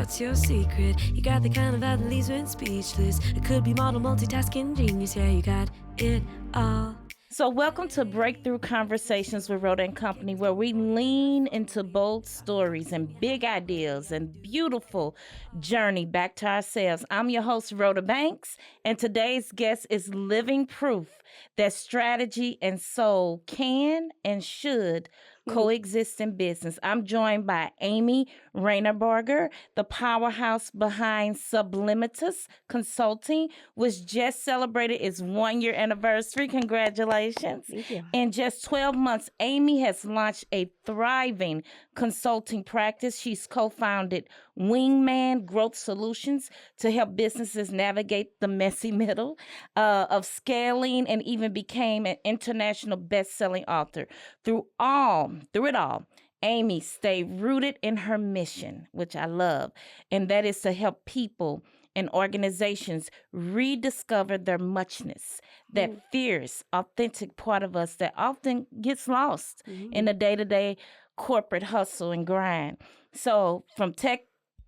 what's your secret? You got the kind of vibe that leaves me speechless. It could be model multitasking genius. Yeah, you got it all. So welcome to Breakthrough Conversations with Rhoda and Company, where we lean into bold stories and big ideas and beautiful journey back to ourselves. I'm your host, Rhoda Banks, and today's guest is living proof that strategy and soul can and should coexist in business. I'm joined by Amy Rannebarger, the powerhouse behind Sublimitas Consulting, which just celebrated its 1-year anniversary. Congratulations. Thank you. In just 12 months, Amy has launched a thriving consulting practice. She's co-founded Wingman Growth Solutions to help businesses navigate the messy middle of scaling, and even became an international best-selling author. Through it all, Amy stayed rooted in her mission, which I love, and that is to help people and organizations rediscover their muchness, that fierce, authentic part of us that often gets lost in the day-to-day corporate hustle and grind. So from tech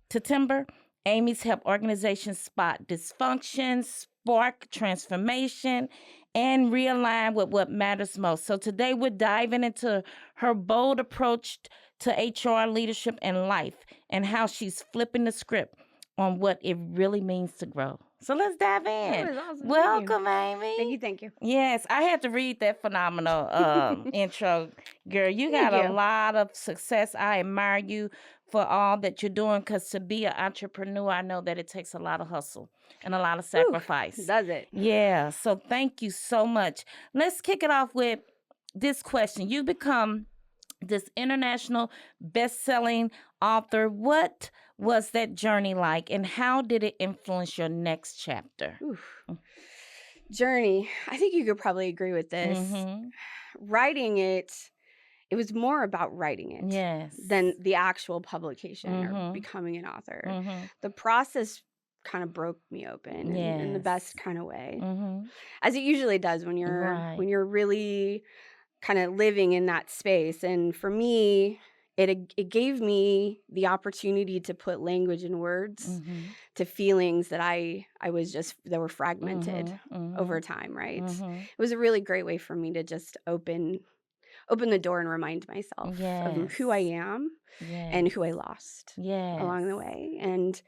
to timber, Amy's helped organizations spot dysfunction, spark transformation, and realign with what matters most. So today we're diving into her bold approach to HR leadership and life, and how she's flipping the script on what it really means to grow. So let's dive in. That was awesome. Welcome, Amy. Thank you. Yes, I had to read that phenomenal intro, girl. You got Thank a you. lot of success. I admire you for all that you're doing, because to be an entrepreneur, I know that it takes a lot of hustle and a lot of sacrifice. Does it? Yeah, so thank you so much. Let's kick it off with this question. You become this international best-selling author. What was that journey like, and how did it influence your next chapter? Journey. I think you could probably agree with this. Writing it was more about writing it Yes. than the actual publication or becoming an author. The process kind of broke me open in the best kind of way, as it usually does when you're really kind of living in that space. And for me, it gave me the opportunity to put language and words to feelings that that were fragmented over time, right? It was a really great way for me to just open the door and remind myself of who I am and who I lost along the way. And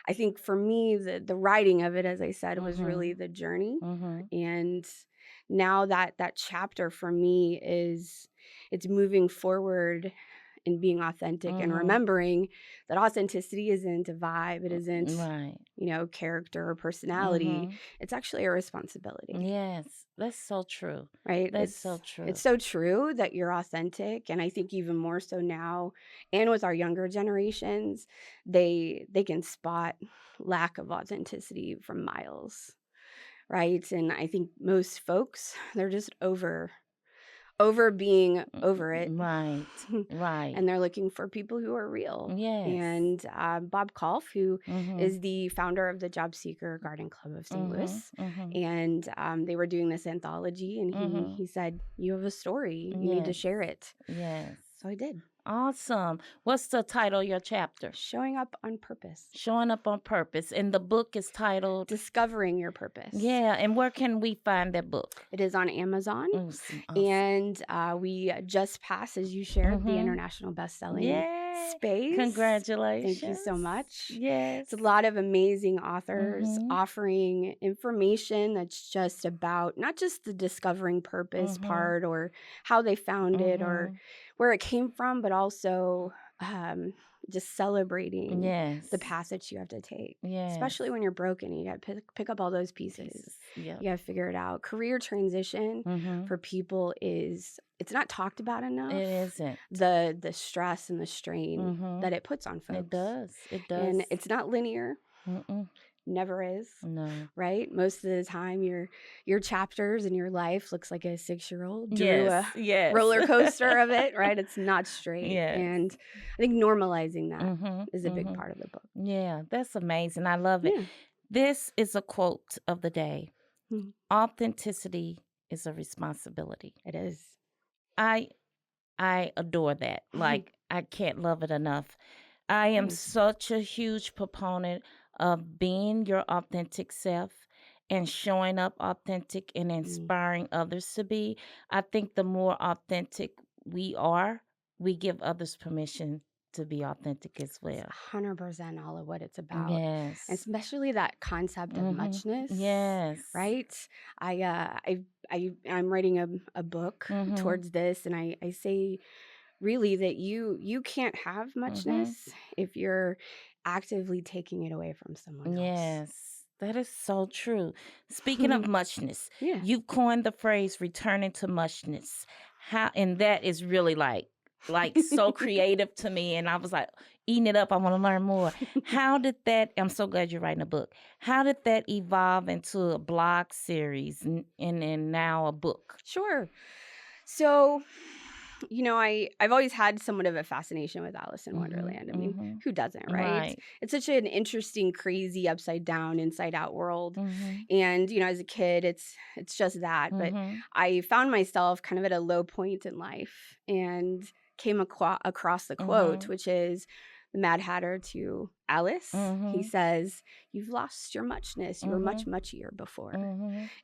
I think for me, the writing of it, as I said, was really the journey. And now that chapter for me it's moving forward and being authentic and remembering that authenticity isn't a vibe. It isn't, character or personality. It's actually a responsibility. Yes, that's so true. Right? That's so true. It's so true that you're authentic. And I think even more so now, and with our younger generations, they can spot lack of authenticity from miles. Right? And I think most folks, they're just over being over it. Right. And they're looking for people who are real. Yes. And Bob Kolf, who is the founder of the Job Seeker Garden Club of St. Louis, and they were doing this anthology, and he said, "You have a story. You need to share it." Yes. So I did. Awesome. What's the title of your chapter? Showing Up on Purpose. Showing Up on Purpose. And the book is titled Rediscovering Your Purpose. Yeah. And where can we find that book? It is on Amazon. Awesome. And we just passed, as you shared, the international best-selling space. Congratulations. Thank you so much. Yes. It's a lot of amazing authors offering information that's just about not just the discovering purpose part or how they found it or where it came from, but also just celebrating the passage you have to take, especially when you're broken. You got to pick up all those pieces. You got to figure it out. Career transition for people it's not talked about enough. It isn't. The stress and the strain that it puts on folks. It does. It does. And it's not linear. Never is. No. Right? Most of the time your chapters in your life looks like a 6-year-old drew a roller coaster of it, right? It's not straight. And I think normalizing that is a big part of the book. Yeah, that's amazing. I love it. Yeah. This is a quote of the day. Authenticity is a responsibility. It is. I adore that. Like, I can't love it enough. I am Nice. such a huge proponent of being your authentic self and showing up authentic and inspiring others to be. I think the more authentic we are, we give others permission to be authentic as well. 100% all of what it's about. Yes. Especially that concept of muchness. Yes. Right? I'm writing a book towards this, and I say really that you can't have muchness if you're actively taking it away from someone else. Yes. That is so true. Speaking of muchness, Yeah. you've coined the phrase returning to muchness. And that is really like so creative to me. And I was like, eating it up. I want to learn more. How did that, I'm so glad you're writing a book. How did that evolve into a blog series and now a book? Sure. So, I've always had somewhat of a fascination with Alice in Wonderland. I mean, who doesn't, right? It's such an interesting, crazy, upside down, inside out world. And, as a kid, it's just that. But I found myself kind of at a low point in life and came across the quote, which is the Mad Hatter to Alice. He says, "You've lost your muchness. You were much muchier before."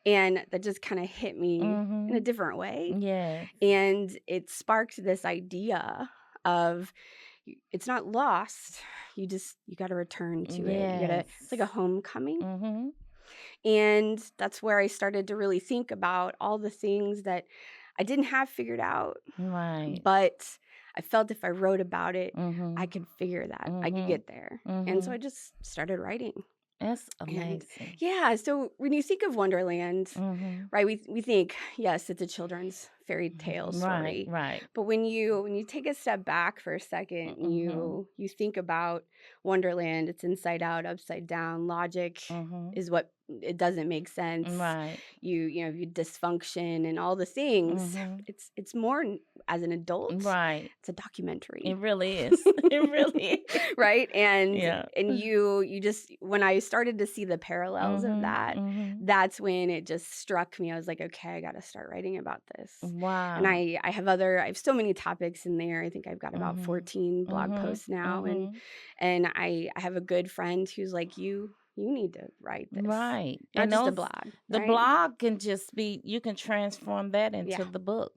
And that just kind of hit me in a different way. Yeah. And it sparked this idea of it's not lost. You got to return to it. It's like a homecoming. And that's where I started to really think about all the things that I didn't have figured out. Right. But I felt if I wrote about it, I could figure that. I could get there. And so I just started writing. That's amazing. And yeah, so when you think of Wonderland, right, we think, yes, it's a children's fairy tale story. Right. But when you take a step back for a second and you think about Wonderland, it's inside out, upside down, logic is what it doesn't make sense. Right. You dysfunction and all the things. It's more as an adult. Right. It's a documentary. It really is. It really is. Right. And you just, when I started to see the parallels of that, that's when it just struck me. I was like, okay, I got to start writing about this. Wow. And I have so many topics in there. I think I've got about 14 blog posts now. And I have a good friend who's like, you need to write this. Right. Not and just a blog. The right? blog can just be, you can transform that into the book.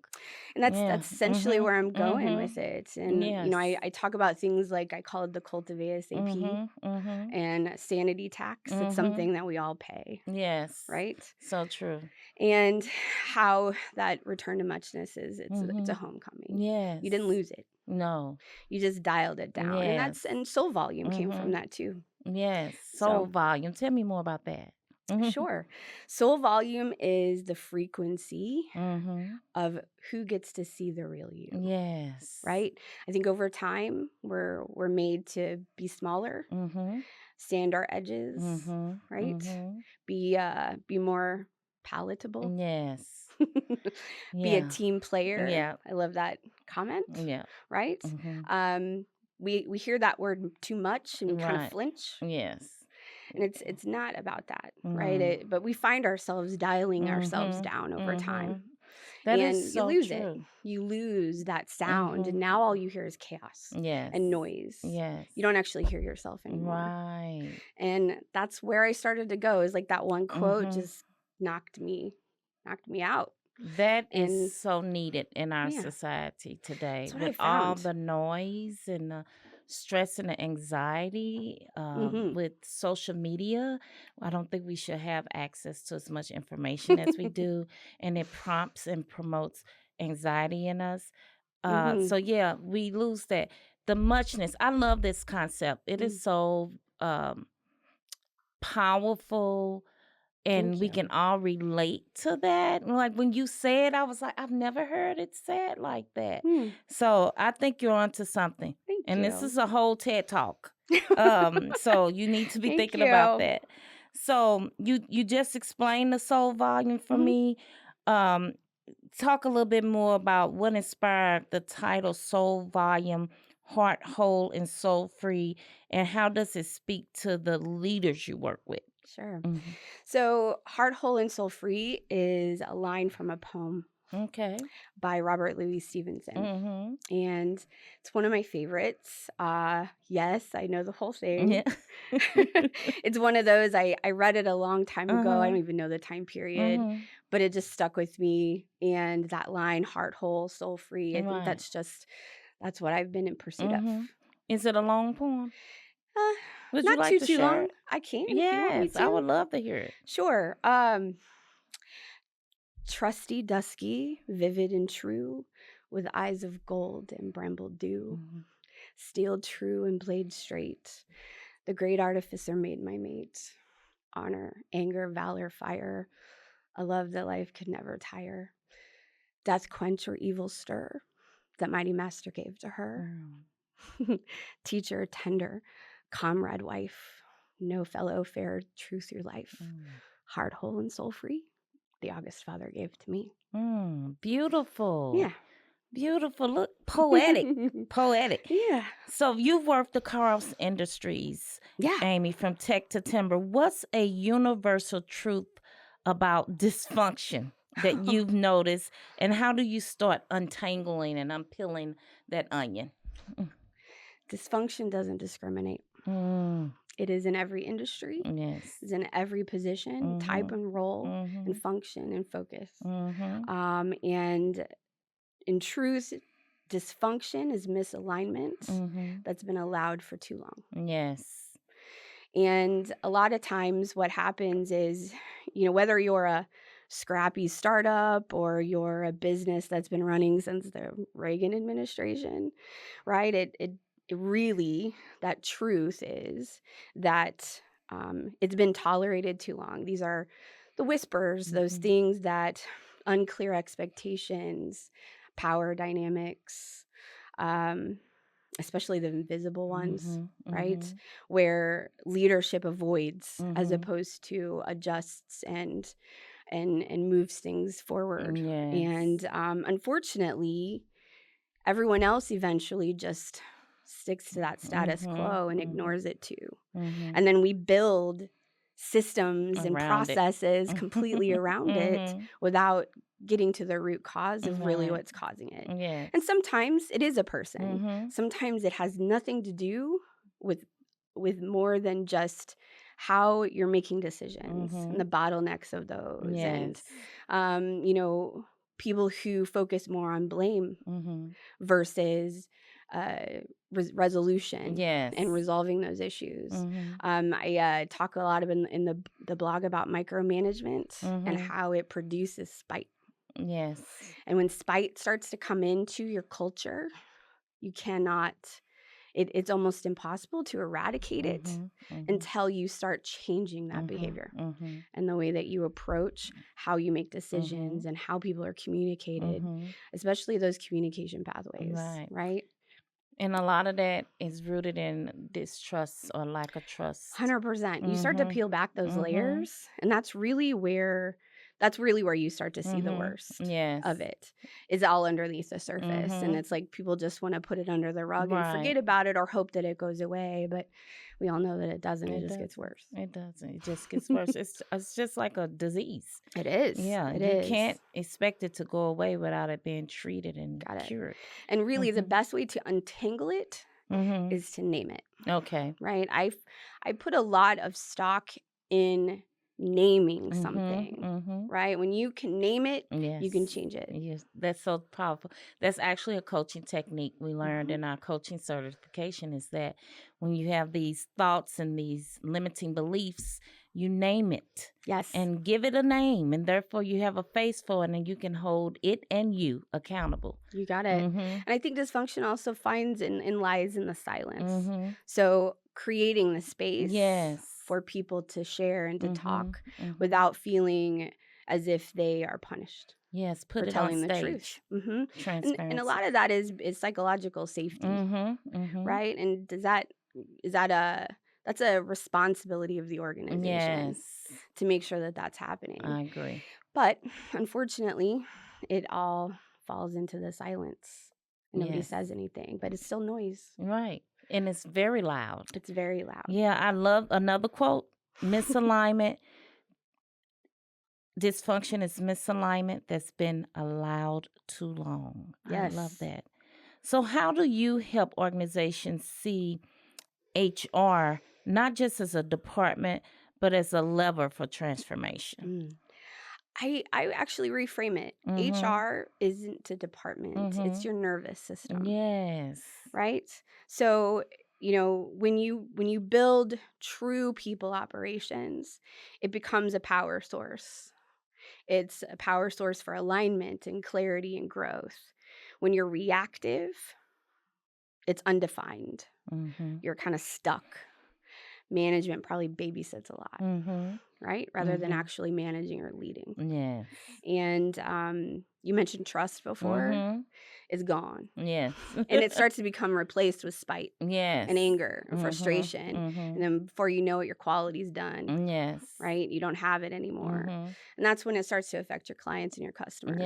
And that's essentially where I'm going with it. And, I talk about things like, I call it the cult of ASAP and sanity tax. It's something that we all pay. Yes. Right? So true. And how that return to muchness is, it's a homecoming. Yes. You didn't lose it. No. You just dialed it down. Yes. And soul volume came from that too. Yes. Soul volume. Tell me more about that. Sure. Soul volume is the frequency of who gets to see the real you. Yes. Right? I think over time we're made to be smaller, sand our edges, right? Be more palatable. Yes. Be a team player. Yeah. I love that comment. Yeah. Right? We hear that word too much and we kind of flinch. Yes. And it's not about that, right? But we find ourselves dialing ourselves down over time. That and is so you lose true. it. You lose that sound, and now all you hear is chaos and noise. Yes. You don't actually hear yourself anymore. Right. And that's where I started to go. Is like that one quote just knocked me out. That is so needed in our society today with all the noise and the stress and the anxiety with social media. I don't think we should have access to as much information as we do, and it prompts and promotes anxiety in us. So yeah, we lose that. The muchness. I love this concept. It is so powerful. And we can all relate to that. Like when you said, I was like, I've never heard it said like that. So I think you're onto something. Thank and you. This is a whole TED Talk. So you need to be thinking about that. So you just explained the soul volume for me. Talk a little bit more about what inspired the title Soul Volume, Heart Whole and Soul Free, and how does it speak to the leaders you work with? Sure. So, Heart Whole and Soul Free is a line from a poem by Robert Louis Stevenson. And it's one of my favorites. Yes, I know the whole thing. Yeah. It's one of those, I read it a long time ago. I don't even know the time period, but it just stuck with me. And that line, heart whole, soul free, I think that's what I've been in pursuit of. Is it a long poem? Would not you like too share long. It? I can. Yes, if you want me to. I would love to hear it. Sure. Trusty, dusky, vivid and true, with eyes of gold and bramble dew, steeled true and blade straight. The great artificer made my mate. Honor, anger, valor, fire, a love that life could never tire. Death quench or evil stir, that mighty master gave to her. Teacher, tender, comrade, wife, no fellow fair, true through life. Heart whole and soul free, the August Father gave to me. Beautiful. Yeah. Beautiful. Look, poetic. Poetic. Yeah. So you've worked across industries, Amy, from tech to timber. What's a universal truth about dysfunction that you've noticed, and how do you start untangling and unpeeling that onion? Dysfunction doesn't discriminate. It is in every industry. Yes. It's in every position, type and role, and function and focus. And in truth, dysfunction is misalignment that's been allowed for too long. Yes. And a lot of times what happens is, whether you're a scrappy startup or you're a business that's been running since the Reagan administration, right? It really, that truth is that it's been tolerated too long. These are the whispers, those things that unclear expectations, power dynamics, especially the invisible ones, right? Where leadership avoids as opposed to adjusts and moves things forward. Yes. And unfortunately, everyone else eventually just sticks to that status quo and ignores it too. And then we build systems and processes completely around it without getting to the root cause of really what's causing it. Yes. And sometimes it is a person. Sometimes it has nothing to do with more than just how you're making decisions and the bottlenecks of those. Yes. And people who focus more on blame versus resolution and resolving those issues. I talk a lot in the blog about micromanagement and how it produces spite. Yes. And when spite starts to come into your culture, you cannot, it's almost impossible to eradicate it until you start changing that behavior and the way that you approach how you make decisions and how people are communicated, especially those communication pathways, right? And a lot of that is rooted in distrust or lack of trust. 100%. You start to peel back those layers, and that's really where you start to see the worst of it. It's all underneath the surface, and it's like people just want to put it under the rug and forget about it or hope that it goes away, but we all know that it doesn't. It just gets worse. It doesn't. It just gets worse. It's just like a disease. It is. Yeah, you can't expect it to go away without it being treated and cured. And really, the best way to untangle it is to name it. Okay. Right? I put a lot of stock in naming something, right? When you can name it, you can change it. Yes, that's so powerful. That's actually a coaching technique we learned in our coaching certification, is that when you have these thoughts and these limiting beliefs, you name it. Yes. And give it a name, and therefore you have a face for it, and you can hold it and you accountable. You got it. And I think dysfunction also finds and lies in the silence. So creating the space for people to share and to talk without feeling as if they are punished. Yes, put for it telling on the stage. truth. Transparency. And a lot of that is psychological safety, right? And that's a responsibility of the organization to make sure that that's happening. I agree. But unfortunately, it all falls into the silence. Nobody says anything, but it's still noise. Right. And it's very loud. It's very loud. Yeah, I love another quote. Misalignment dysfunction is misalignment that's been allowed too long. Yes. I love that. So how do you help organizations see HR not just as a department, but as a lever for transformation? I actually reframe it. HR isn't a department. It's your nervous system. Yes. Right? So, when you build true people operations, it becomes a power source. It's a power source for alignment and clarity and growth. When you're reactive, it's undefined. You're kind of stuck. Management probably babysits a lot, right? Rather than actually managing or leading. Yes. And you mentioned trust before. It's gone. Yes. And it starts to become replaced with spite. Yes. And anger and frustration. And then before you know it, your quality's done. Yes. Right? You don't have it anymore. And that's when it starts to affect your clients and your customers.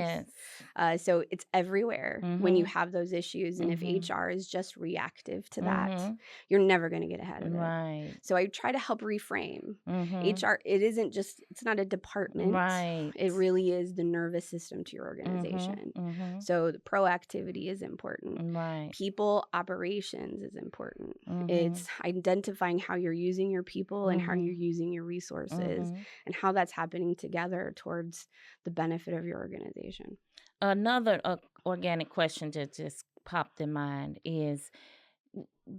Yes. So it's everywhere when you have those issues. And if HR is just reactive to that, you're never going to get ahead of it. Right. So I try to help reframe. HR, it's not a department. Right. It really is the nervous system to your organization. So the proactivity is important. Right. People operations is important. It's identifying how you're using your people and how you're using your resources and how that's happening together towards the benefit of your organization. Another organic question that just popped in mind is,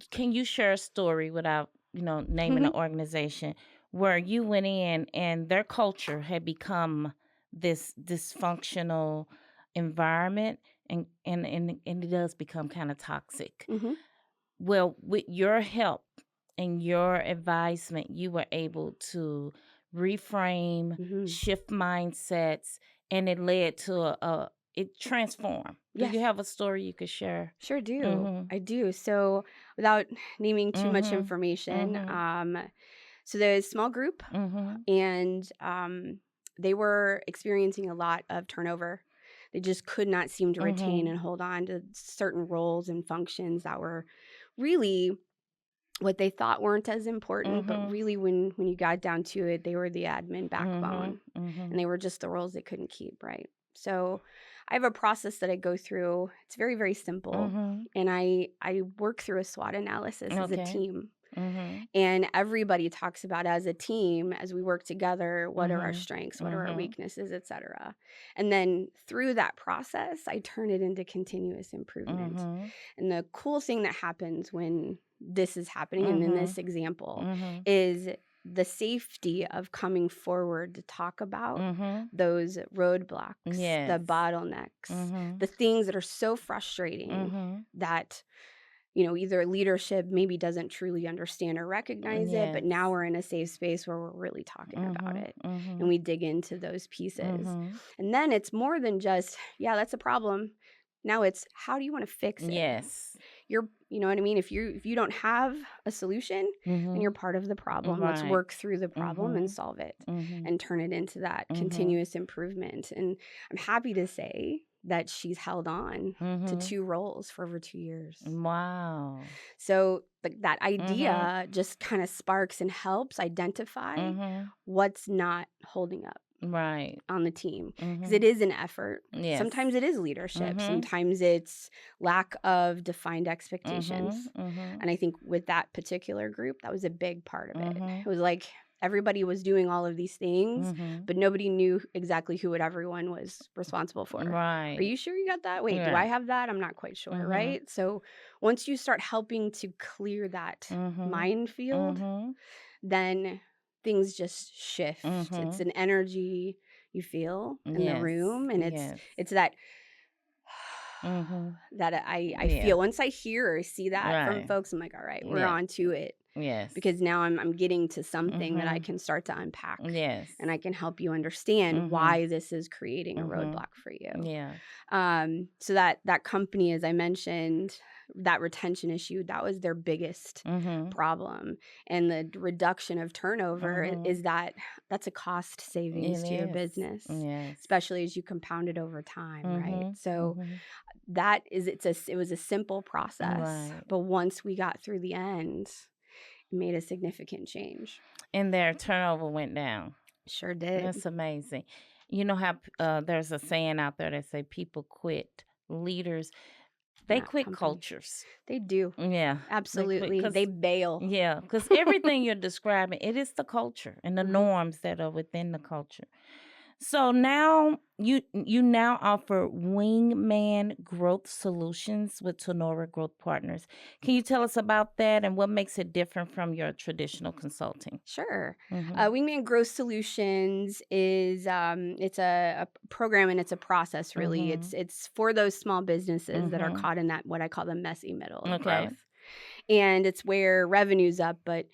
can you share a story without, naming the organization where you went in and their culture had become this dysfunctional environment and it does become kind of toxic? Well, with your help and your advisement, you were able to reframe, shift mindsets, and it led to it transformed. Yes. Do you have a story you could share? Sure do. I do. So without naming too much information, so there's a small group and they were experiencing a lot of turnover. They just could not seem to retain and hold on to certain roles and functions that were really what they thought weren't as important, but really when you got down to it, they were the admin backbone and they were just the roles they couldn't keep, right? So I have a process that I go through. It's very, very simple. And I work through a SWOT analysis as a team. And everybody talks about as a team, as we work together, what are our strengths, what are our weaknesses, etc. And then through that process, I turn it into continuous improvement. And the cool thing that happens when this is happening, and in this example, is the safety of coming forward to talk about those roadblocks, the bottlenecks, the things that are so frustrating that either leadership maybe doesn't truly understand or recognize it, but now we're in a safe space where we're really talking about it and we dig into those pieces. And then it's more than just, that's a problem. Now it's, how do you want to fix it? Yes. You know what I mean? If you don't have a solution, then you're part of the problem. Right. Let's work through the problem and solve it and turn it into that continuous improvement. And I'm happy to say that she's held on to 2 roles for over 2 years. Wow. So that idea just kind of sparks and helps identify what's not holding up. Right. On the team, because it is an effort. Yes. Sometimes it is leadership. Sometimes it's lack of defined expectations. And I think with that particular group, that was a big part of it. It was like everybody was doing all of these things, but nobody knew exactly who everyone was responsible for. Right. Are you sure you got that? Wait, do I have that? I'm not quite sure, right? So once you start helping to clear that minefield, then things just shift. It's an energy you feel in the room, and it's that that I feel. Once I hear or see that from folks, I'm like, all right, we're on to it. Yes. Because now I'm getting to something that I can start to unpack. Yes. And I can help you understand why this is creating a roadblock for you. Yeah. So that company, as I mentioned, that retention issue, that was their biggest problem. And the reduction of turnover is that's a cost savings to your business, especially as you compound it over time, right? So that is, it was a simple process, but once we got through the end, it made a significant change. And their turnover went down. Sure did. That's amazing. You know how there's a saying out there that say people quit leaders. They quit companies. cultures. They do. Yeah. Absolutely. They bail. Yeah, because everything you're describing, it is the culture and the norms that are within the culture. So now you now offer Wingman Growth Solutions with Sonora Growth Partners. Can you tell us about that and what makes it different from your traditional consulting? Sure. Wingman Growth Solutions is it's a program and it's a process. Really, it's for those small businesses that are caught in that what I call the messy middle of growth, and it's where revenue's up, but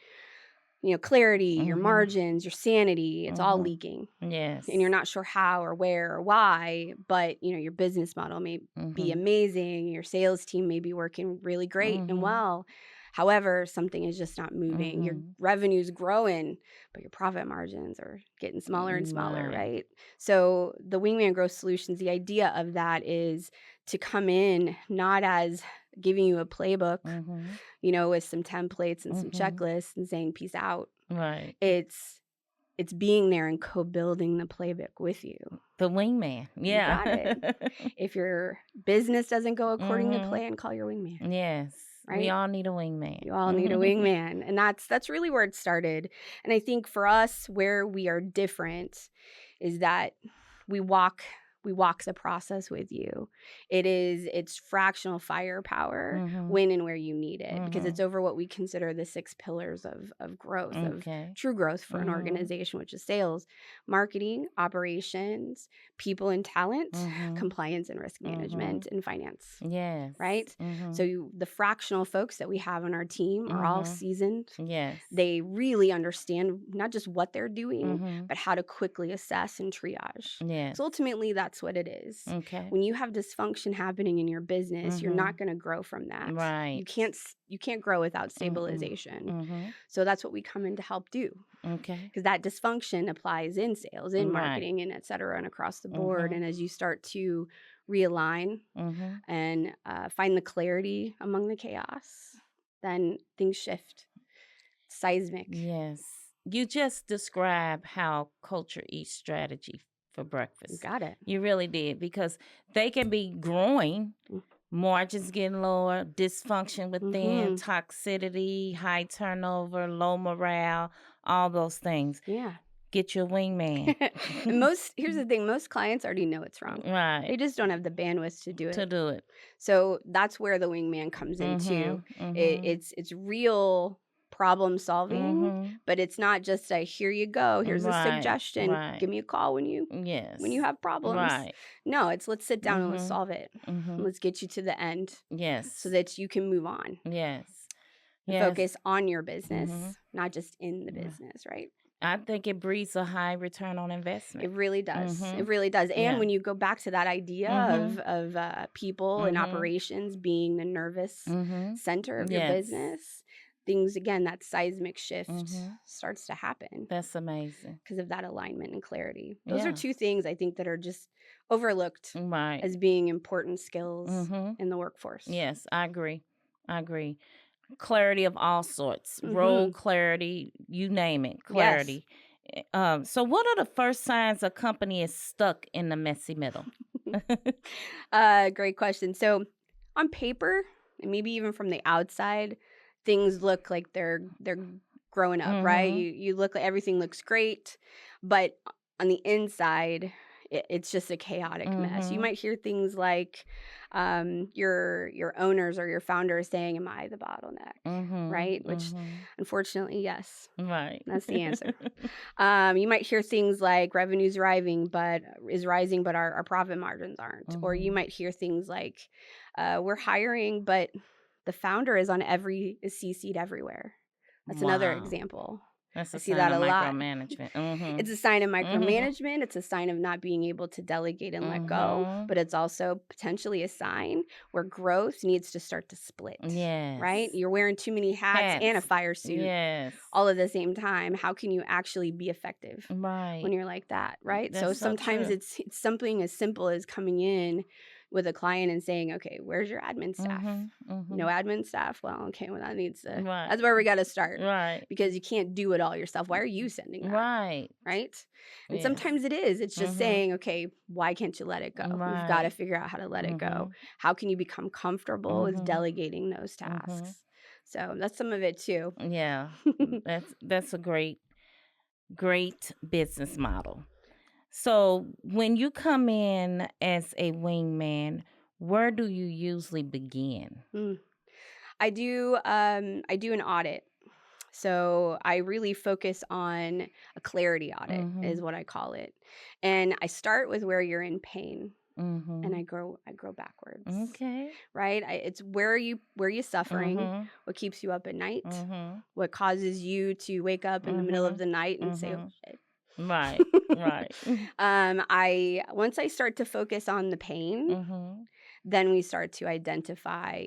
clarity, your margins, your sanity, it's all leaking. Yes. And you're not sure how or where or why, but your business model may be amazing. Your sales team may be working really great and well. However, something is just not moving. Your revenue's growing, but your profit margins are getting smaller and smaller, right? So the Wingman Growth Solutions, the idea of that is to come in not as giving you a playbook, with some templates and some checklists and saying peace out. Right. It's being there and co-building the playbook with you. The wingman. Yeah. You got it. If your business doesn't go according to plan, call your wingman. Yes. Right? We all need a wingman. You all need a wingman. And that's really where it started. And I think for us, where we are different is that we walk the process with you. It's fractional firepower when and where you need it, because it's over what we consider the 6 pillars of growth, of true growth for an organization, which is sales, marketing, operations, people and talent, compliance and risk management, and finance. Yes. Right? So the fractional folks that we have on our team are all seasoned. Yes. They really understand not just what they're doing, but how to quickly assess and triage. Yes. So ultimately, that's what it is. Okay. When you have dysfunction happening in your business, you're not going to grow from that. Right. You can't grow without stabilization. So that's what we come in to help do. Okay. Because that dysfunction applies in sales, in marketing, and et cetera, and across the board. And as you start to realign and find the clarity among the chaos, then things shift. Seismic. Yes. You just described how culture eats strategy for breakfast. You got it. You really did, because they can be growing, margins getting lower, dysfunction within, toxicity, high turnover, low morale, all those things. Yeah. Get your wingman. And here's the thing, most clients already know it's wrong. Right. They just don't have the bandwidth to do it. So that's where the wingman comes in too. It's real problem solving, but it's not just a here you go, here's a suggestion, give me a call when you have problems. Right. No, it's let's sit down and let's solve it. Let's get you to the end. Yes. So that you can move on. Yes. Focus on your business, not just in the business, right? I think it breeds a high return on investment. It really does. It really does. And when you go back to that idea of people and operations being the nervous center of your business, things, again, that seismic shift starts to happen. That's amazing. Because of that alignment and clarity. Those are 2 things I think that are just overlooked as being important skills in the workforce. Yes, I agree. Clarity of all sorts, role clarity, you name it, clarity. Yes. So what are the first signs a company is stuck in the messy middle? Great question. So on paper, and maybe even from the outside, things look like they're growing up, right? You look like everything looks great, but on the inside, it's just a chaotic mess. You might hear things like your owners or your founder saying, "Am I the bottleneck?" Right? Which, unfortunately, yes. Right. That's the answer. You might hear things like revenue's rising, but our profit margins aren't. Or you might hear things like we're hiring, but the founder is CC'd everywhere. That's another example. That's I see that a lot. Micromanagement. It's a sign of micromanagement. It's a sign of not being able to delegate and let go. But it's also potentially a sign where growth needs to start to split. Yes. Right? You're wearing too many hats and a fire suit all at the same time. How can you actually be effective when you're like that? Right? That's so sometimes it's something as simple as coming in with a client and saying, okay, where's your admin staff? No admin staff. Well, okay, well, that needs to, that's where we got to start. Right. Because you can't do it all yourself. Why are you sending that? Right. Right. And sometimes it is. It's just saying, okay, why can't you let it go? We've got to figure out how to let it go. How can you become comfortable with delegating those tasks? So that's some of it too. Yeah. That's a great business model. So when you come in as a wingman, where do you usually begin? I do an audit. So I really focus on a clarity audit is what I call it. And I start with where you're in pain. And I grow backwards. Okay. Right? It's where are you suffering? What keeps you up at night? What causes you to wake up in the middle of the night and say, oh shit. Right. Right. Once I start to focus on the pain, then we start to identify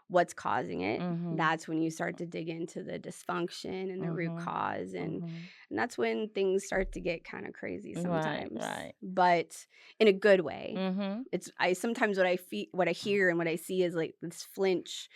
what's causing it. That's when you start to dig into the dysfunction and the root cause, and that's when things start to get kind of crazy sometimes. Right. But in a good way. Sometimes what I hear and what I see is like this flinch.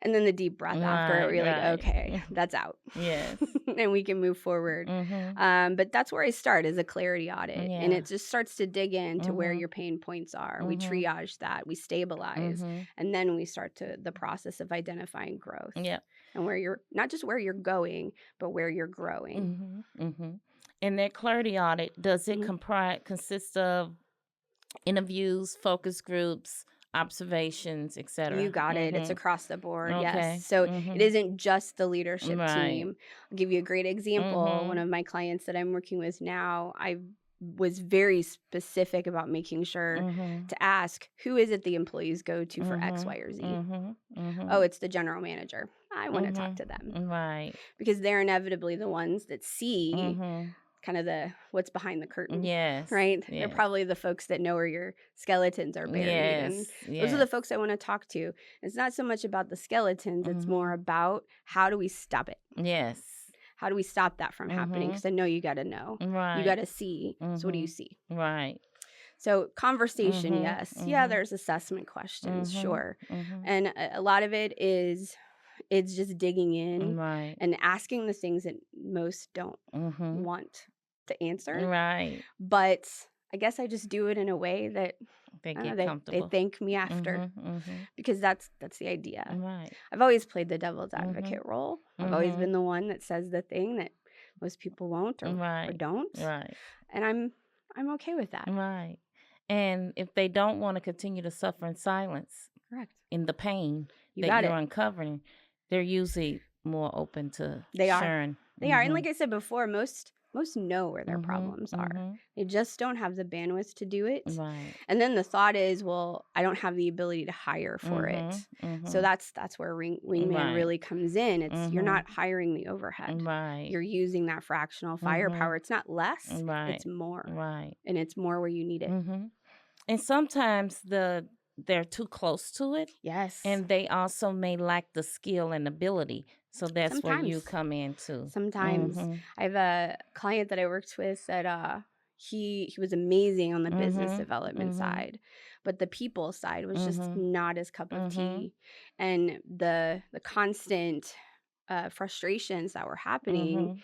And then the deep breath after, where you're like, okay, that's out. Yes. And we can move forward. But that's where I start, is a clarity audit. Yeah. And it just starts to dig into where your pain points are. We triage that, we stabilize, and then we start the process of identifying growth. Yeah. And where you're, not just where you're going, but where you're growing. And that clarity audit, does it consist of interviews, focus groups, observations, etc.? You got it. It's across the board. Okay. Yes. So it isn't just the leadership team. I'll give you a great example. One of my clients that I'm working with now, I was very specific about making sure to ask, who is it the employees go to for X, Y, or Z? Oh, it's the general manager. I want to talk to them. Right. Because they're inevitably the ones that see kind of what's behind the curtain. Yes. Right? Yes. They're probably the folks that know where your skeletons are buried. Yes. And those are the folks I want to talk to. It's not so much about the skeletons. It's more about, how do we stop it? Yes. How do we stop that from happening? Because I know you got to know. Right. You got to see. So what do you see? Right. So conversation, yes. Yeah, there's assessment questions, sure. And a lot of it is, it's just digging in and asking the things that most don't want to answer. Right. But I guess I just do it in a way that they get comfortable. They thank me after, because that's the idea. Right. I've always played the devil's advocate role. I've always been the one that says the thing that most people won't or don't. Right. And I'm okay with that. Right. And if they don't want to continue to suffer in silence, correct, in the pain that you're uncovering, they're usually more open to sharing. They are. And like I said before, most know where their problems are. They just don't have the bandwidth to do it. Right. And then the thought is, well, I don't have the ability to hire for it. So that's where Wingman really comes in. It's you're not hiring the overhead. Right. You're using that fractional firepower. It's not less. Right. It's more. Right. And it's more where you need it. And sometimes they're too close to it. Yes. And they also may lack the skill and ability. So that's where you come in too. Sometimes. I have a client that I worked with that he was amazing on the business development side, but the people side was just not his cup of tea. And the constant frustrations that were happening,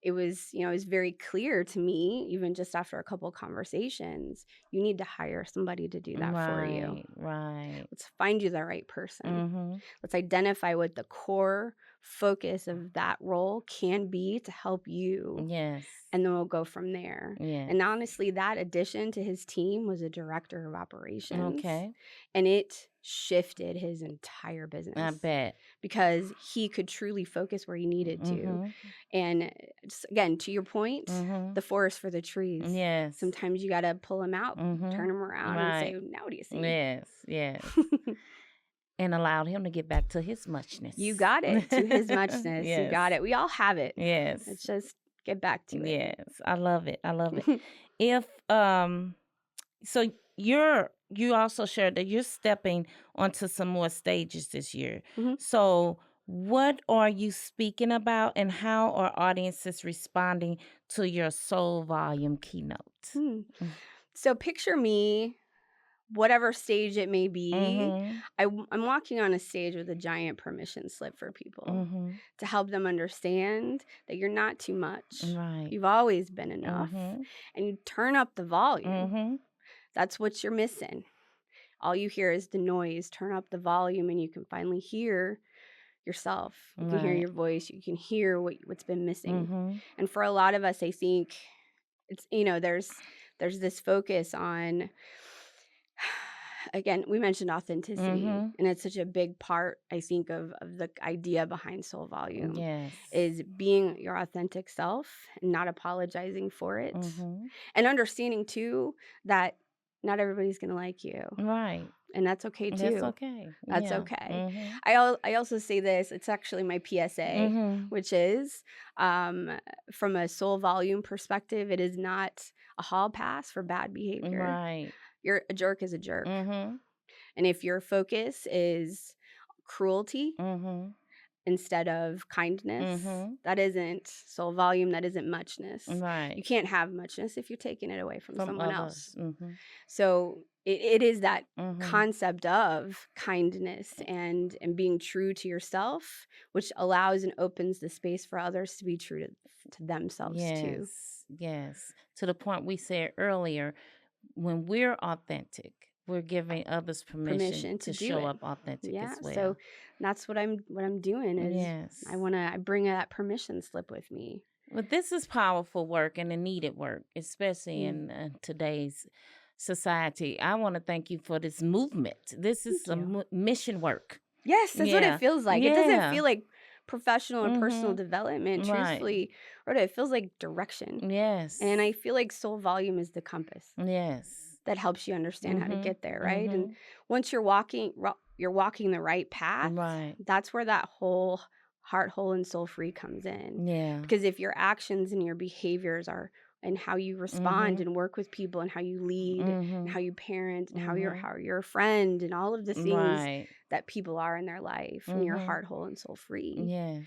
it was very clear to me, even just after a couple of conversations, you need to hire somebody to do that for you. Right. Let's find you the right person. Let's identify what the core focus of that role can be to help you. Yes. And then we'll go from there. Yes. And honestly, that addition to his team was a director of operations. Okay. And it shifted his entire business. I bet. Because he could truly focus where he needed to. And just, again, to your point, the forest for the trees. Yes. Sometimes you got to pull them out, turn them around, and say, now what do you see? Yes, yes. And allowed him to get back to his muchness. You got it. To his muchness. Yes. You got it. We all have it. Yes. Let's just get back to it. Yes. I love it. I love it. If so you also shared that you're stepping onto some more stages this year. So what are you speaking about, and how are audiences responding to your Soul Volume keynote? So picture me whatever stage it may be, I'm walking on a stage with a giant permission slip for people to help them understand that you're not too much. Right. You've always been enough. And you turn up the volume. That's what you're missing. All you hear is the noise. Turn up the volume and you can finally hear yourself. You can hear your voice. You can hear what's been missing. And for a lot of us, I think it's, there's this focus on, again, we mentioned authenticity, and it's such a big part, I think, of the idea behind soul volume. Yes. Is being your authentic self and not apologizing for it. And understanding, too, that not everybody's going to like you. Right. And that's okay, too. That's okay. That's okay. I also say this, it's actually my PSA, which is, from a soul volume perspective, it is not a hall pass for bad behavior. Right. A jerk is a jerk. And if your focus is cruelty instead of kindness, that isn't soul volume, that isn't muchness. Right. You can't have muchness if you're taking it away from someone else. So it is that concept of kindness and being true to yourself, which allows and opens the space for others to be true to themselves too. Yes. To the point we said earlier, when we're authentic, we're giving others permission to show up authentic as well. So that's what I'm doing is I bring that permission slip with me. But this is powerful work and a needed work, especially in today's society. I want to thank you for this movement. This is some mission work. Yes, that's what it feels like. It doesn't feel like professional or personal development. Truthfully, Rhoda, it feels like direction. Yes. And I feel like soul volume is the compass. Yes. That helps you understand how to get there, right? And once you're walking the right path, that's where that whole heart whole and soul free comes in. Yeah. Because if your actions and your behaviors are and how you respond and work with people and how you lead and how you parent and how you're a friend and all of the things that people are in their life and you're heart whole and soul free. Yes.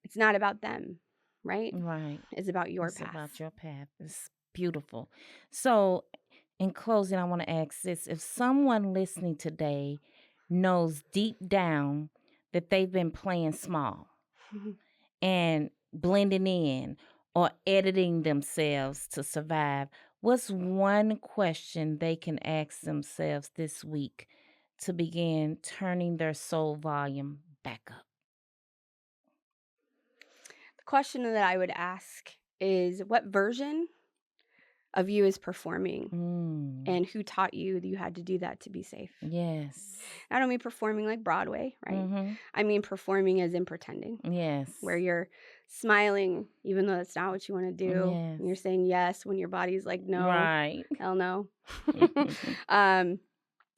It's not about them, right? Right. It's about your path. It's about your path. It's beautiful. So in closing, I want to ask this. If someone listening today knows deep down that they've been playing small and blending in or editing themselves to survive, what's one question they can ask themselves this week to begin turning their soul volume back up? The question that I would ask is, what version of you is performing and who taught you that you had to do that to be safe? Yes. I don't mean performing like Broadway, right? I mean performing as in pretending. Yes. Where you're smiling even though that's not what you want to do. Yes. And you're saying yes when your body's like, no, hell no.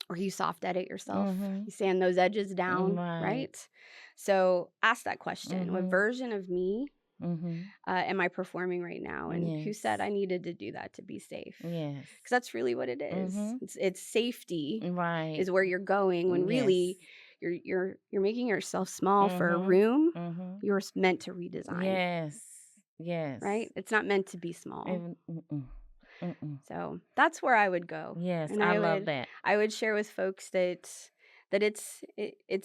Or you soft edit yourself. You sand those edges down, right? So ask that question. What version of me am I performing right now? And who said I needed to do that to be safe? Yes. Because that's really what it is. It's safety is where you're going when really you're making yourself small for a room you're meant to redesign. Yes. Right? It's not meant to be small. So that's where I would go. Yes, and I love that. I would share with folks that it's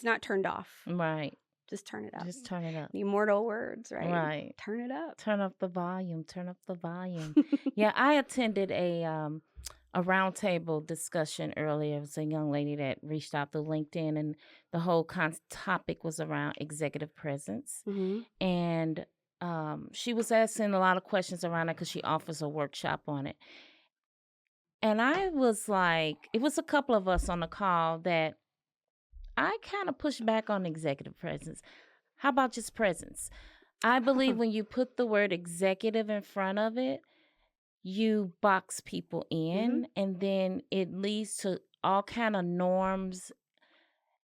not turned off. Right. Just turn it up. Just turn it up. The immortal words, right? Right. Turn it up. Turn up the volume. Turn up the volume. Yeah, I attended a roundtable discussion earlier. It was a young lady that reached out to LinkedIn, and the whole topic was around executive presence. And she was asking a lot of questions around it because she offers a workshop on it. And I was like, it was a couple of us on the call that I kind of pushed back on executive presence. How about just presence? I believe when you put the word executive in front of it, you box people in, and then it leads to all kind of norms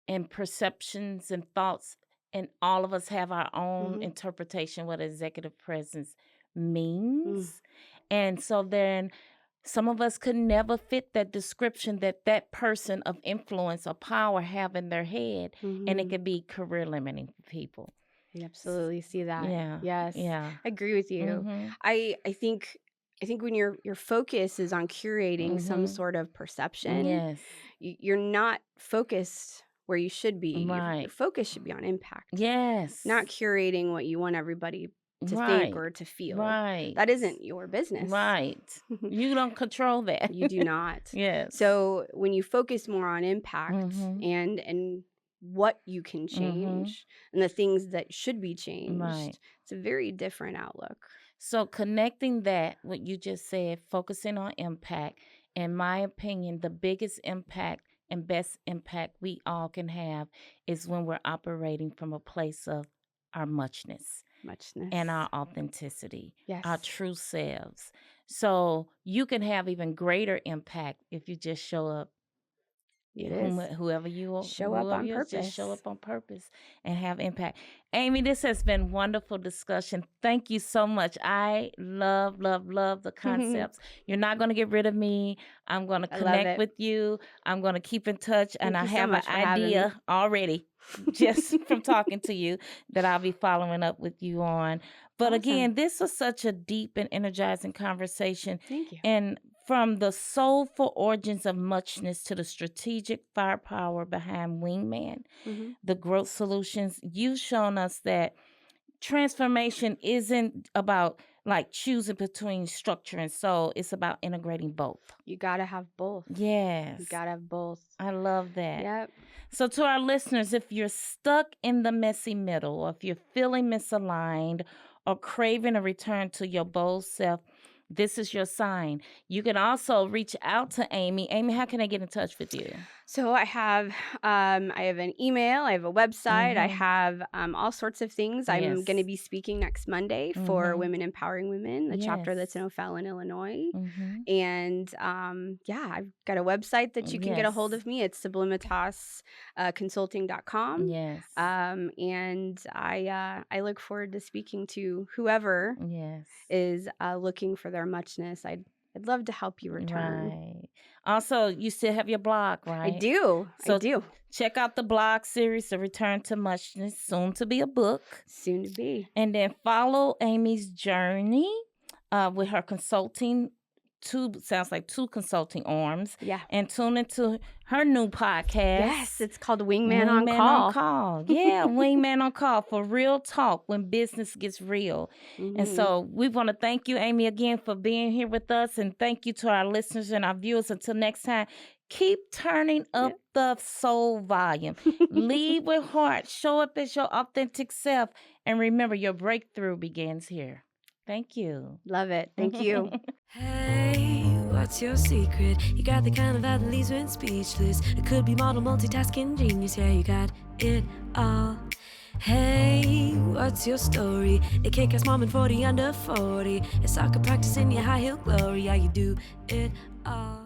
and perceptions and thoughts, and all of us have our own interpretation what executive presence means. And so then some of us could never fit that description that person of influence or power have in their head, and it could be career limiting for people. I absolutely see that. Yeah. Yes. Yeah. I agree with you. I think I think when your focus is on curating some sort of perception, you're not focused where you should be. Your focus should be on impact. Yes. Not curating what you want everybody to think or to feel. Right. That isn't your business. Right. You don't control that. You do not. Yes. So when you focus more on impact and what you can change and the things that should be changed, it's a very different outlook. So connecting that, what you just said, focusing on impact, in my opinion, the biggest impact and best impact we all can have is when we're operating from a place of our muchness and our authenticity, our true selves. So you can have even greater impact if you just show up. Whoever you are, show up on purpose. Just show up on purpose and have impact. Amy, this has been wonderful discussion. Thank you so much. I love the concepts. You're not going to get rid of me. I'm going to connect with you. I'm going to keep in touch. And I have an idea already just from talking to you that I'll be following up with you on. But again, this was such a deep and energizing conversation. Thank you. And from the soulful origins of muchness to the strategic firepower behind Wingman, the growth solutions, you've shown us that transformation isn't about like choosing between structure and soul. It's about integrating both. You got to have both. Yes. You got to have both. I love that. Yep. So to our listeners, if you're stuck in the messy middle, or if you're feeling misaligned or craving a return to your bold self, this is your sign. You can also reach out to Amy. Amy, how can I get in touch with you? So I have an email, I have a website, I have all sorts of things. I'm going to be speaking next Monday for Women Empowering Women, the chapter that's in O'Fallon, Illinois. And I've got a website that you can get a hold of me. It's Sublimitas Consulting.com. Yes. And I look forward to speaking to whoever is looking for their muchness. I'd love to help you return. Right. Also, you still have your blog, right? I do. Check out the blog series, The Return to Muchness, soon to be a book. Soon to be. And then follow Amy's journey with her consulting. Sounds like two consulting arms. Yeah. And tune into her new podcast. Yes, it's called Wingman on Call. Yeah, Wingman on Call for real talk when business gets real. And so we want to thank you, Amy, again for being here with us. And thank you to our listeners and our viewers. Until next time, keep turning up the soul volume. Lead with heart. Show up as your authentic self. And remember, your breakthrough begins here. Thank you. Love it. Thank you. Hey, what's your secret? You got the kind of vibe that leaves you speechless. It could be model multitasking genius. Yeah, you got it all. Hey, what's your story? A kick-ass mom and 40 under 40. A soccer practice in your high heel glory. Yeah, you do it all.